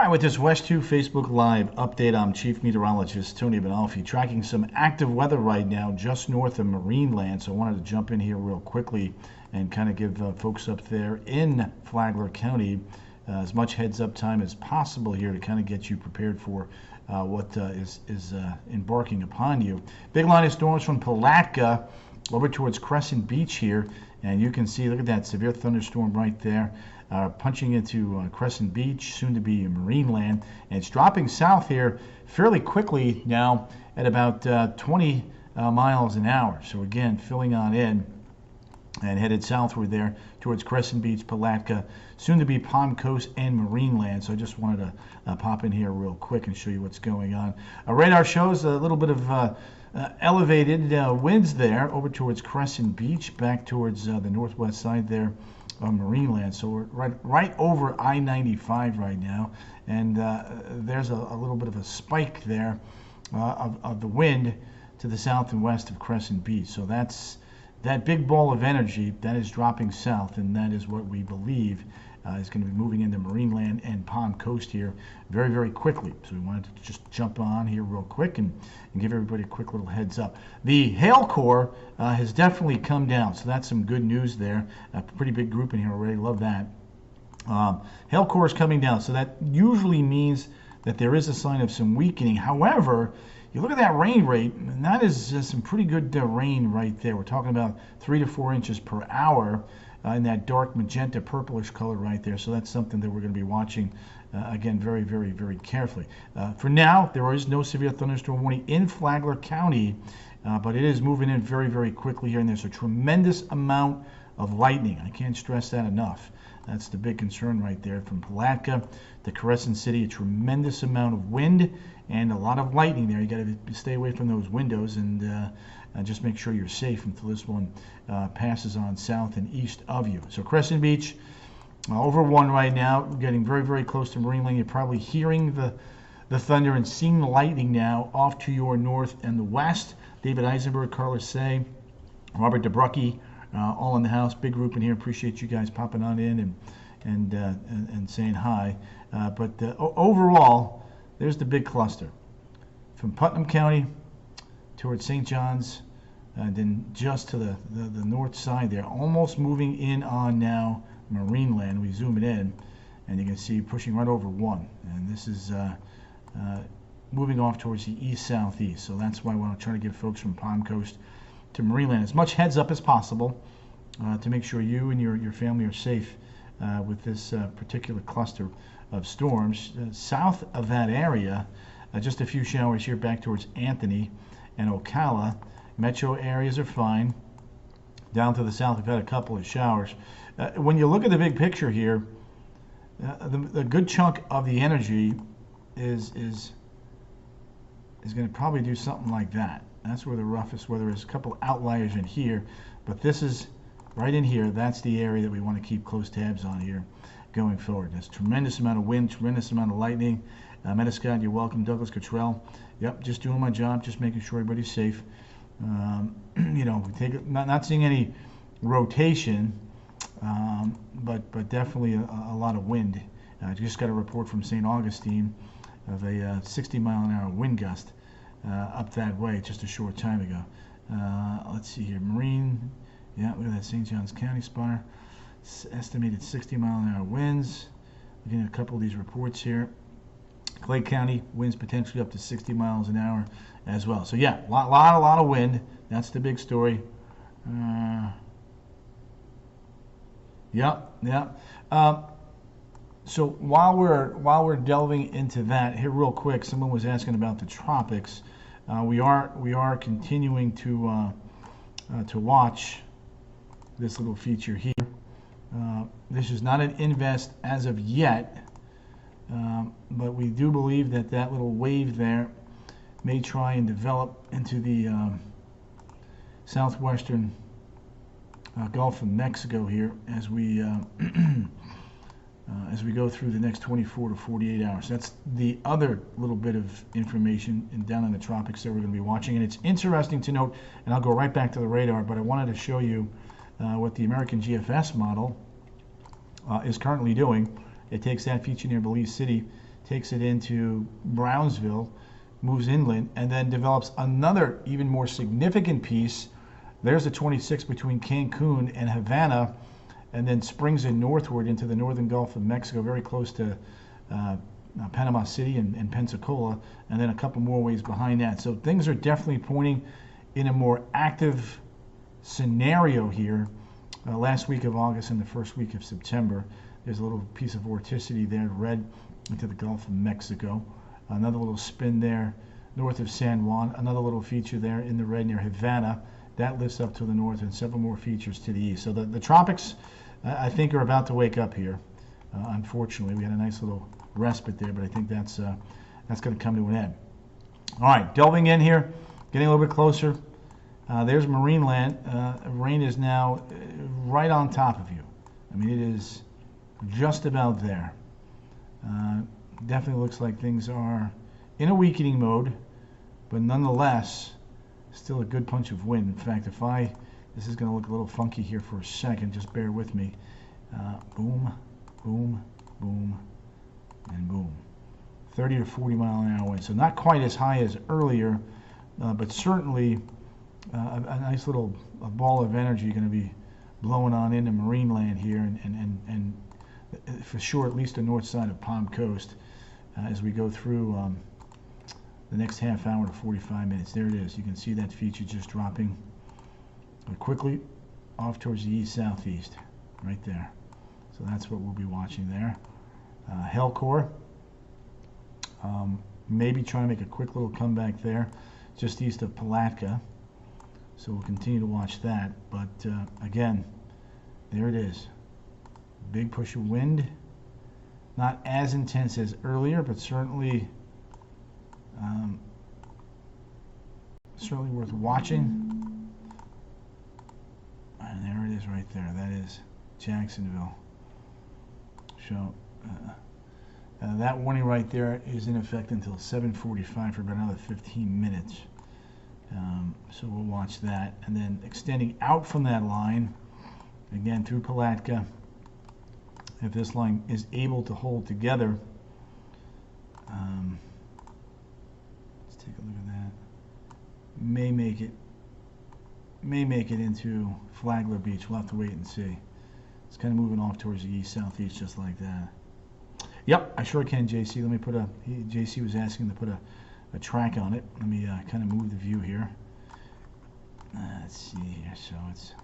right, with this West 2 Facebook Live update, I'm Chief Meteorologist Tony Benalfi, tracking some active weather right now just north of Marineland. So I wanted to jump in here real quickly and kind of give folks up there in Flagler County as much heads up time as possible here to kind of get you prepared for what is embarking upon you. Big line of storms from Palatka over towards Crescent Beach here, and you can see, look at that severe thunderstorm right there. Punching into Crescent Beach, soon to be Marineland, and it's dropping south here fairly quickly now at about 20 miles an hour. So again, filling on in and headed southward there towards Crescent Beach, Palatka, soon to be Palm Coast and Marineland. So I just wanted to pop in here real quick and show you what's going on. Radar shows a little bit of elevated winds there over towards Crescent Beach, back towards the northwest side there of Marineland. So we're right over I-95 right now, and there's a little bit of a spike there of the wind to the south and west of Crescent Beach. So that's that big ball of energy that is dropping south, and that is what we believe is going to be moving into Marineland and Palm Coast here very, very quickly. So we wanted to just jump on here real quick and give everybody a quick little heads up. The hail core has definitely come down, so that's some good news there. A pretty big group in here already. Love that. Hail core is coming down, so that usually means that there is a sign of some weakening. However, you look at that rain rate, and that is some pretty good rain right there. We're talking about 3 to 4 inches per hour in that dark magenta purplish color right there. So that's something that we're going to be watching again very, very, very carefully. For now, there is no severe thunderstorm warning in Flagler County, but it is moving in very, very quickly here, and there's a tremendous amount of lightning. I can't stress that enough. That's the big concern right there. From Palatka to Crescent City, a tremendous amount of wind and a lot of lightning there. You got to stay away from those windows and just make sure you're safe until this one passes on south and east of you. So Crescent Beach, over 1 right now, getting very, very close to Marineland. You're probably hearing the thunder and seeing the lightning now off to your north and the west. David Eisenberg, Carlos Say, Robert DeBrucke, all in the house. Big group in here. Appreciate you guys popping on in and saying hi. But overall, there's the big cluster from Putnam County towards St. John's, and then just to the north side there, almost moving in on now Marineland. We zoom it in, and you can see pushing right over 1. And this is moving off towards the east-southeast. So that's why I want to try to give folks from Palm Coast to Marineland as much heads up as possible to make sure you and your family are safe with this particular cluster of storms. South of that area, just a few showers here back towards Anthony and Ocala. Metro areas are fine. Down to the south, we've had a couple of showers. When you look at the big picture here, the good chunk of the energy is going to probably do something like that. That's where the roughest weather is. A couple outliers in here, but this is right in here. That's the area that we want to keep close tabs on here going forward. There's a tremendous amount of wind, tremendous amount of lightning. Metascott, you're welcome. Douglas Cottrell. Yep, just doing my job, just making sure everybody's safe. You know, not seeing any rotation, but definitely a lot of wind. I just got a report from St. Augustine of a 60-mile-an-hour wind gust up that way just a short time ago. Let's see here. Marine, yeah, look at that St. Johns County spire. Estimated 60-mile-an-hour winds. Looking at a couple of these reports here. Clay County, winds potentially up to 60 miles an hour as well. So yeah, a lot of wind. That's the big story. Yep. So while we're delving into that here real quick, someone was asking about the tropics. We are continuing to watch this little feature here. This is not an invest as of yet. But we do believe that little wave there may try and develop into the southwestern Gulf of Mexico here as we go through the next 24 to 48 hours. That's the other little bit of information down in the tropics that we're going to be watching. And it's interesting to note, and I'll go right back to the radar, but I wanted to show you what the American GFS model is currently doing. It takes that feature near Belize City, takes it into Brownsville, moves inland, and then develops another even more significant piece. There's a 26 between Cancun and Havana, and then springs in northward into the northern Gulf of Mexico, very close to Panama City and Pensacola, and then a couple more ways behind that. So things are definitely pointing in a more active scenario here. Last week of August and the first week of September, there's a little piece of vorticity there, red into the Gulf of Mexico. Another little spin there north of San Juan. Another little feature there in the red near Havana. That lifts up to the north, and several more features to the east. So the tropics, I think, are about to wake up here. Unfortunately, we had a nice little respite there, but I think that's going to come to an end. All right, delving in here, getting a little bit closer. There's Marineland. Rain is now right on top of you. I mean, it is just about there. Definitely looks like things are in a weakening mode, but nonetheless, still a good punch of wind. In fact, this is going to look a little funky here for a second. Just bear with me. Boom, boom, boom, and boom. 30 to 40 mile an hour wind. So not quite as high as earlier, but certainly a nice little ball of energy going to be blowing on into Marineland here, and for sure at least the north side of Palm Coast as we go through the next half hour to 45 minutes. There it is. You can see that feature just dropping quickly off towards the east-southeast, right there. So that's what we'll be watching there. Helcor, maybe trying to make a quick little comeback there, just east of Palatka. So we'll continue to watch that. But again, there it is. Big push of wind. Not as intense as earlier, but certainly worth watching. And there it is right there. That is Jacksonville. So that warning right there is in effect until 7:45 for about another 15 minutes. So we'll watch that. And then extending out from that line, again through Palatka, if this line is able to hold together, let's take a look at that. May make it into Flagler Beach. We'll have to wait and see. It's kind of moving off towards the east-southeast just like that. Yep, I sure can, JC. Let me put JC was asking to put a track on it. Let me kind of move the view here. Let's see here. So it's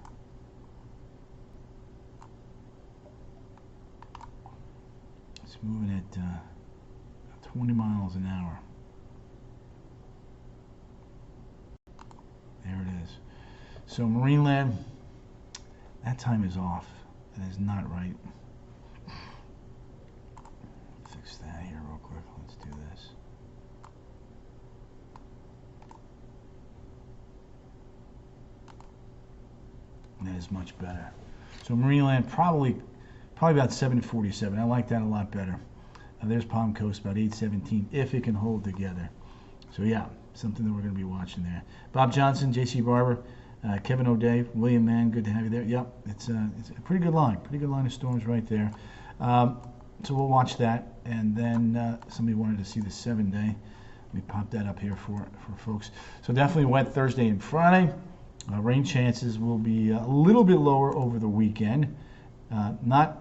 moving at 20 miles an hour. There it is. So Marineland, that time is off. That is not right. Fix that here real quick. Let's do this. That is much better. So Marineland probably about 7:47. I like that a lot better. There's Palm Coast about 8:17 if it can hold together. So yeah, something that we're going to be watching there. Bob Johnson, J.C. Barber, Kevin O'Day, William Mann, good to have you there. Yep, it's a pretty good line of storms right there. So we'll watch that, and then somebody wanted to see the 7-day. Let me pop that up here for folks. So definitely wet Thursday and Friday. Rain chances will be a little bit lower over the weekend. Not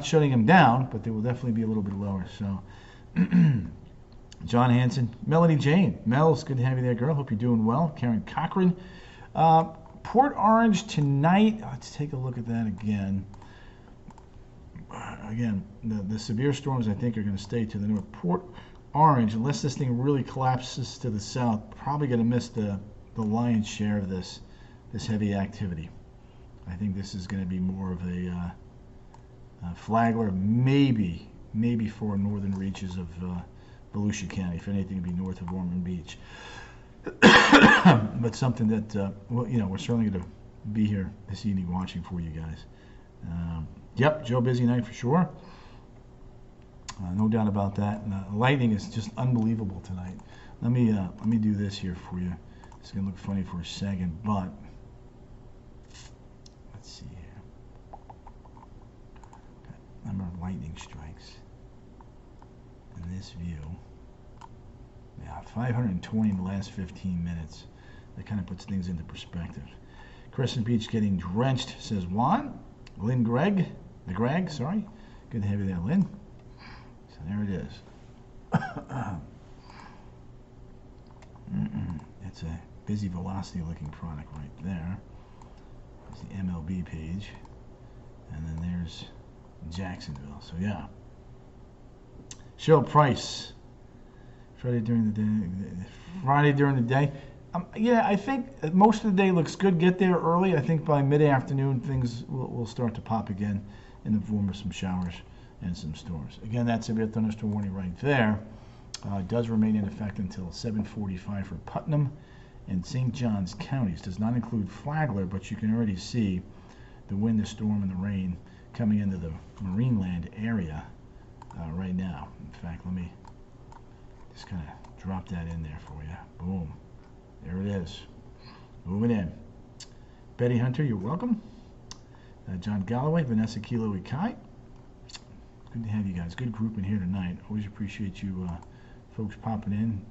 shutting them down, but they will definitely be a little bit lower. So John Hanson, Melody Jane. Mel, it's good to have you there, girl. Hope you're doing well. Karen Cochran. Port Orange tonight. Let's take a look at that again. Again, the severe storms I think are going to stay to the north. Port Orange, unless this thing really collapses to the south, probably going to miss the lion's share of this heavy activity. I think this is going to be more of a Flagler, maybe for northern reaches of Volusia County, if anything, to be north of Ormond Beach. But something that we're certainly going to be here this evening watching for you guys. Yep, Joe, busy night for sure. No doubt about that. Lightning is just unbelievable tonight. Let me do this here for you. It's gonna look funny for a second, but let's see here. Number of lightning strikes. in this view. Yeah, 520 in the last 15 minutes. That kind of puts things into perspective. Crescent Beach getting drenched, says Juan. Lynn Greg, sorry. Good to have you there, Lynn. So there it is. It's a busy velocity looking product right there. There's the MLB page. And then there's Jacksonville. So yeah. Cheryl Price. Friday during the day. Yeah, I think most of the day looks good. Get there early. I think by mid-afternoon things will start to pop again in the form of some showers and some storms. Again, that severe thunderstorm warning right there does remain in effect until 7:45 for Putnam and St. Johns counties. Does not include Flagler, but you can already see the wind, the storm, and the rain coming into the Marineland area right now. In fact, let me just kind of drop that in there for you. Boom. There it is. Moving in. Betty Hunter, you're welcome. John Galloway, Vanessa Kilo Ikai. Good to have you guys. Good group in here tonight. Always appreciate you folks popping in.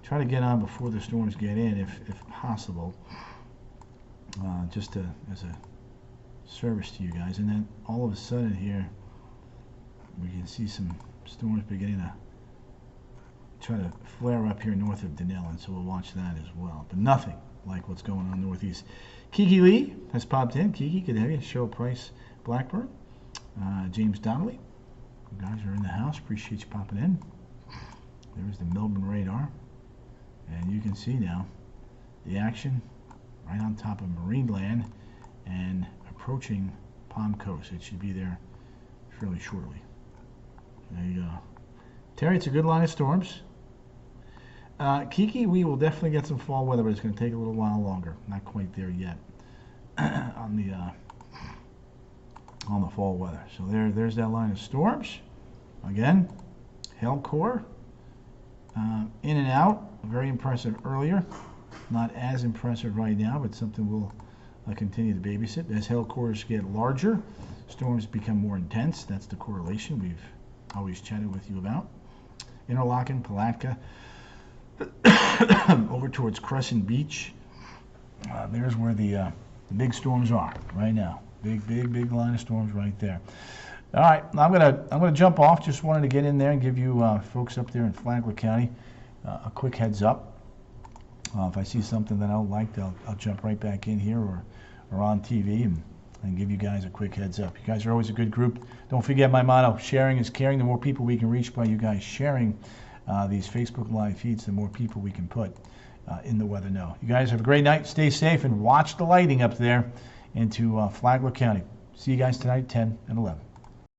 Try to get on before the storms get in, if possible. Just as a service to you guys. And then all of a sudden here, we can see some storms beginning to try to flare up here north of Denellen, so we'll watch that as well. But nothing like what's going on northeast. Kiki Lee has popped in. Kiki, good to have you. Cheryl Price, Blackburn. James Donnelly. You guys are in the house. Appreciate you popping in. There's the Melbourne radar. And you can see now the action right on top of Marineland and approaching Palm Coast. It should be there fairly shortly. There you go. Terry, it's a good line of storms. Kiki, we will definitely get some fall weather, but it's going to take a little while longer. Not quite there yet on the fall weather. So there's that line of storms. Again, hail core in and out. Very impressive earlier. Not as impressive right now, but something we'll continue to babysit. As hail cores get larger, storms become more intense. That's the correlation we've always chatted with you about. Interlachen, Palatka, over towards Crescent Beach. There's where the big storms are right now. Big line of storms right there. All right, I'm gonna jump off. Just wanted to get in there and give you folks up there in Flagler County a quick heads up. If I see something that I don't like, I'll jump right back in here or on TV and give you guys a quick heads up. You guys are always a good group. Don't forget my motto: sharing is caring. The more people we can reach by you guys sharing these Facebook Live feeds, the more people we can put in the Weather Know. You guys have a great night. Stay safe and watch the lighting up there into Flagler County. See you guys tonight, 10 and 11.